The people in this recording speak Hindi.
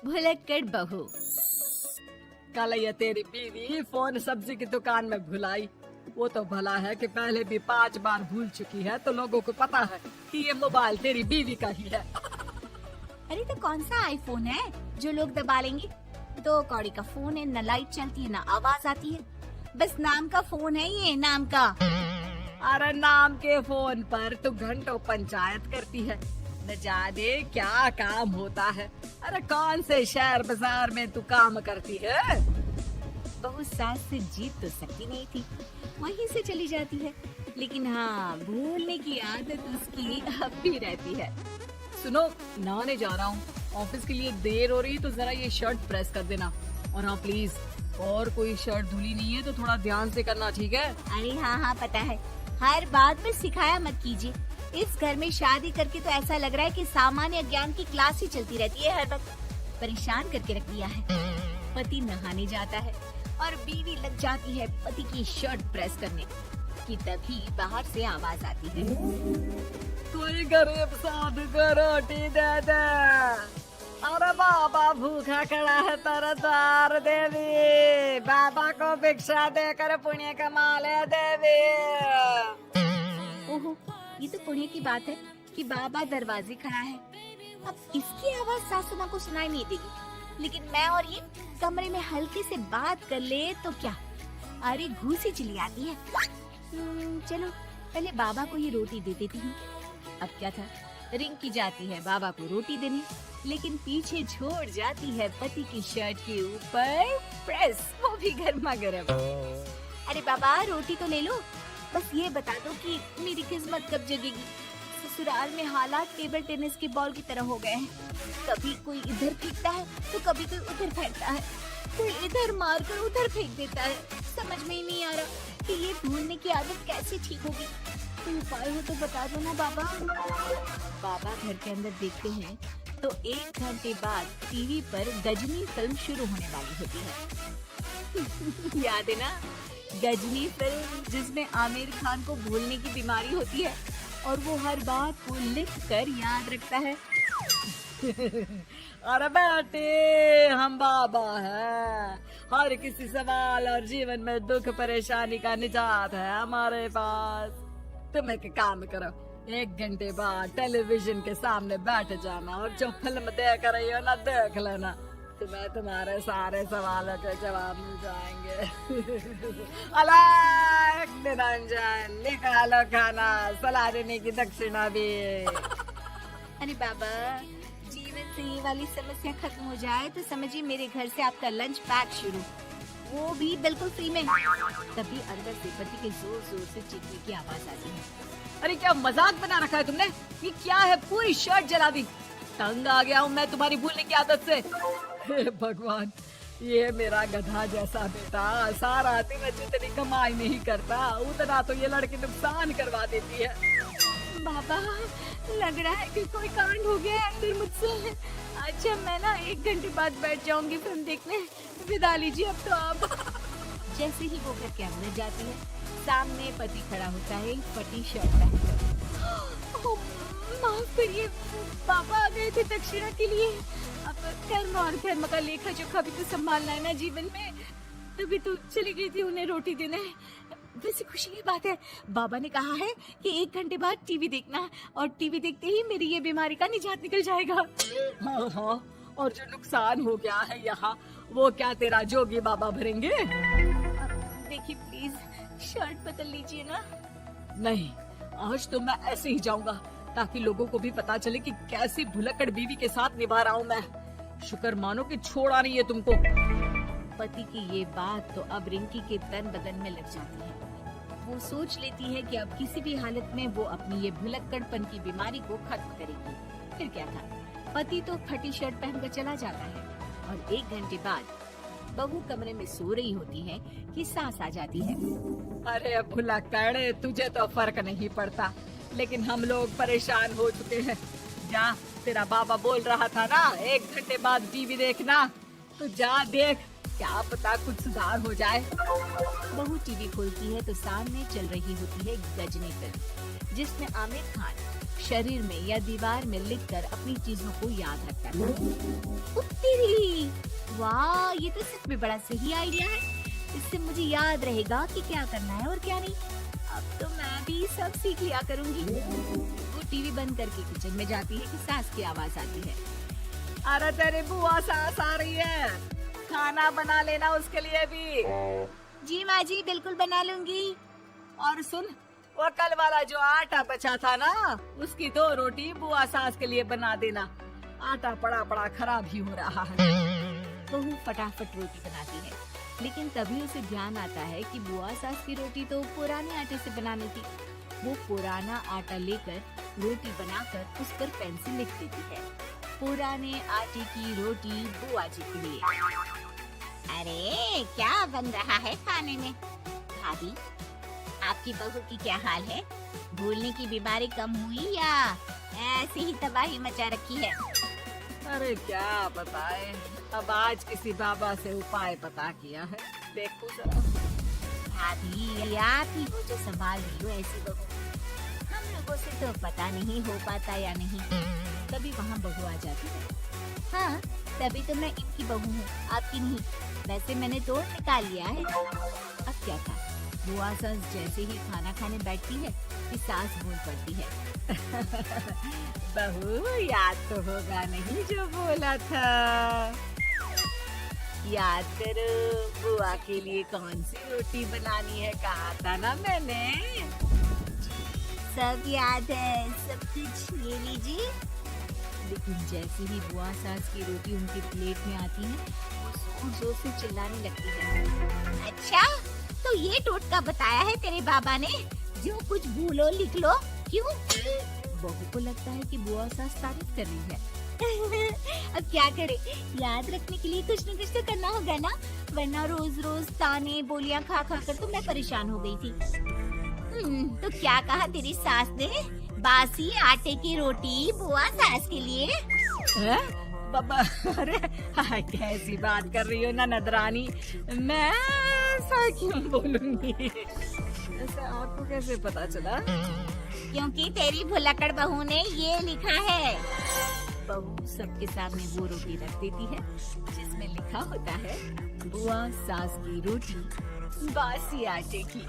भुलक्कड़ बहू। कल ये तेरी बीवी फोन सब्जी की दुकान में भुलाई। वो तो भला है कि पहले भी 5 बार भूल चुकी है, तो लोगों को पता है कि ये मोबाइल तेरी बीवी का ही है। अरे तो कौन सा आईफोन है जो लोग दबा लेंगे? 2 कौड़ी का फोन है, न लाइट चलती है न आवाज आती है, बस नाम का फोन है ये, नाम का। अरे नाम के फोन पर तू घंटों पंचायत करती है, न जाने क्या काम होता है। अरे कौन से शहर बाजार में तू काम करती है? बहू सास से जीत तो सकती नहीं थी, वहीं से चली जाती है, लेकिन हाँ भूलने की आदत उसकी अब भी रहती है। सुनो, नहाने जा रहा हूँ, ऑफिस के लिए देर हो रही, तो जरा ये शर्ट प्रेस कर देना। और हाँ प्लीज, और कोई शर्ट धुली नहीं है तो थोड़ा ध्यान से करना, ठीक है? अरे हाँ पता है, हर बात में सिखाया मत कीजिए। इस घर में शादी करके तो ऐसा लग रहा है कि सामान्य ज्ञान की क्लास ही चलती रहती है, हर वक्त परेशान करके रख दिया है। पति नहाने जाता है और बीवी लग जाती है पति की शर्ट प्रेस करने कि तभी बाहर से आवाज आती है, कोई गरीब साधु को रोटी दे दे। अरे बाबा भूखा खड़ा है तेरे द्वार देवी, बाबा को भिक्षा देकर पुण्य कमा ले देवी। ओहो, ये तो पुण्य की बात है कि बाबा दरवाजे खड़ा है। अब इसकी आवाज सासू माँ को सुनाई नहीं देगी, लेकिन मैं और ये कमरे में हल्के से बात कर ले तो क्या, अरे घूसी चली आती है। चलो पहले बाबा को ये रोटी दे देती हूँ। अब क्या था, रिंकी जाती है बाबा को रोटी देने, लेकिन पीछे छोड़ जाती है पति की शर्ट के ऊपर प्रेस, वो भी गर्मा गर्म। अरे बाबा रोटी तो ले लो, बस ये बता दो कि मेरी किस्मत कब जगेगी। ससुराल में हालात टेबल टेनिस के बॉल की तरह हो गए हैं, कभी कोई इधर फेंकता है तो कभी कोई उधर फेंकता है, कोई इधर मार कर उधर फेंक देता है। समझ में ही नहीं आ रहा कि ये भूलने की आदत कैसे ठीक होगी। कोई उपाय हो तो बता दो ना बाबा। बाबा घर के अंदर देखते हैं तो 1 घंटे बाद टीवी पर गजनी फिल्म शुरू होने वाली होती है। याद है ना, गजनी फिल्म जिसमें आमिर खान को भूलने की बीमारी होती है और वो हर बात को लिख कर याद रखता है। अरे बेटे, हम बाबा हैं, हर किसी सवाल और जीवन में दुख परेशानी का निजात है हमारे पास। तुम एक काम करो, 1 घंटे बाद टेलीविजन के सामने बैठ जाना और जो फिल्म देख रही हो ना देख लेना, तुम्हें तुम्हारे सारे सवालों के जवाब मिल जाएंगे। अलग निरंजन, निकालो खाना, सलाह देने की दक्षिणा भी। अरे बाबा, जीवन से ये वाली समस्या खत्म हो जाए तो समझिए मेरे घर से आपका लंच पैक शुरू, वो भी बिल्कुल फ्री में। तभी अंदर से पति के जोर जोर से चीखने की आवाज आती है। अरे क्या मजाक बना रखा है तुमने? ये क्या है, पूरी शर्ट जला दी। तंग आ गया हूँ मैं तुम्हारी भूलने की आदत से। हे भगवान, ये मेरा गधा जैसा बेटा सारा दिन जितनी कमाई नहीं करता उतना तो ये लड़की नुकसान करवा देती है। बाबा, लग रहा है कि कोई कांड हो गया है अंदर मुझसे। अच्छा मैं ना 1 घंटे बाद बैठ जाऊंगी फिल्म देखने, विदा लीजिए अब तो आप। जैसे ही वो घर के अंदर जाती है, सामने पति खड़ा होता है फटी शर्ट पहनकर। माफ करिए, पापा आ गए थे दक्षिणा के लिए। अब कर्म और धर्म का लेखा जोखा भी तो संभालना है ना जीवन में, तभी तो चली गई थी उन्हें रोटी देने। वैसे खुशी की बात है, बाबा ने कहा है कि 1 घंटे बाद टीवी देखना है और टीवी देखते ही मेरी ये बीमारी का निजात निकल जाएगा। हाँ हाँ, और जो नुकसान हो गया है यहाँ, वो क्या तेरा जोगी बाबा भरेंगे? देखिए प्लीज, शर्ट बदल लीजिए ना। नहीं, आज तो मैं ऐसे ही जाऊंगा ताकि लोगों को भी पता चले कि कैसी भुलक्कड़ बीवी के साथ निभा रहा हूँ मैं। शुक्र मानो कि छोड़ा नहीं है तुमको। पति की ये बात तो अब रिंकी के तन बदन में लग जाती है। वो सोच लेती है कि अब किसी भी हालत में वो अपनी ये भुलक्कड़पन की बीमारी को खत्म करेगी। फिर क्या था, पति तो फटी शर्ट पहनकर चला जाता है और 1 घंटे बाद बहू कमरे में सो रही होती है कि सास आ जाती है। अरे भुलक्कड़, तुझे तो फर्क नहीं पड़ता, लेकिन हम लोग परेशान हो चुके हैं। जा, तेरा बाबा बोल रहा था ना 1 घंटे बाद टीवी देखना, तो जा देख, क्या पता कुछ सुधार हो जाए। बहू टीवी खोलती है तो सामने चल रही होती है गजनी फिल्म, जिसमें आमिर खान शरीर में या दीवार में लिखकर अपनी चीजों को याद रखता था। तेरी वाह, ये तो सच में बड़ा सही आइडिया है। इससे मुझे याद रहेगा कि क्या करना है और क्या नहीं। अब तो मैं भी सब सीख लिया करूंगी। वो टीवी बंद करके किचन में जाती है कि सास की आवाज आती है। अरे तेरी बुआ सास आ रही है, खाना बना लेना उसके लिए भी। जी माँ जी, बिल्कुल बना लूंगी। और सुन, वो कल वाला जो आटा बचा था ना, उसकी 2 रोटी बुआ सास के लिए बना देना। आटा पड़ा पड़ा खराब ही हो रहा है। बहू फटाफट रोटी बनाती है, लेकिन तभी उसे ध्यान आता है कि बुआ सास की रोटी तो पुराने आटे से बनानी थी। वो पुराना आटा लेकर रोटी बनाकर उस पर पेन से लिख देती है, पुराने आटे की रोटी बुआ जी के लिए। अरे क्या बन रहा है खाने में? भाभी, आपकी बहू की क्या हाल है? भूलने की बीमारी कम हुई या ऐसे ही तबाही मचा रखी है? अरे क्या बताए, अब आज किसी बाबा से उपाय पता किया है, देखो जरा। भाभी, आप ही हो जो संभाल रही हो ऐसी बहू। हम लोगों से तो पता नहीं हो पाता या नहीं। तभी वहाँ बहू आ जाती है। हाँ, तभी तो मैं इनकी बहू हूँ, आपकी नहीं। वैसे मैंने तोड़ निकाल लिया है। अब क्या था, बुआ सास जैसे ही खाना खाने बैठती है कि सास बोल पड़ती है। बहू, याद तो होगा नहीं जो बोला था? याद करो, बुआ के लिए कौन सी रोटी बनानी है, कहा था ना मैंने। सब याद है, सब कुछ ये लीजिए। लेकिन जैसे ही बुआ सास की रोटी उनकी प्लेट में आती है, वो जोर जोर से चिल्लाने लगती है। अच्छा, तो ये टोटका बताया है तेरे बाबा ने, जो कुछ भूलो लिख लो, क्यों? बहू को लगता है कि बुआ सास तारीफ कर रही है। अब क्या करे, याद रखने के लिए कुछ न कुछ तो करना होगा ना, वरना रोज रोज ताने बोलियां खा खा कर तो मैं परेशान हो गई थी। तो क्या कहा तेरी सास ने? बासी आटे की रोटी बुआ सास के लिए? है? बाबा, अरे कैसी बात कर रही हो ना नदरानी, मैं ऐसा क्यों बोलूंगी? ऐसा आपको कैसे पता चला? क्योंकि तेरी भुलक्कड़ बहू ने ये लिखा है। बहू सबके सामने वो रोटी रख देती है जिसमें लिखा होता है, बुआ सास की रोटी बासी आटे की।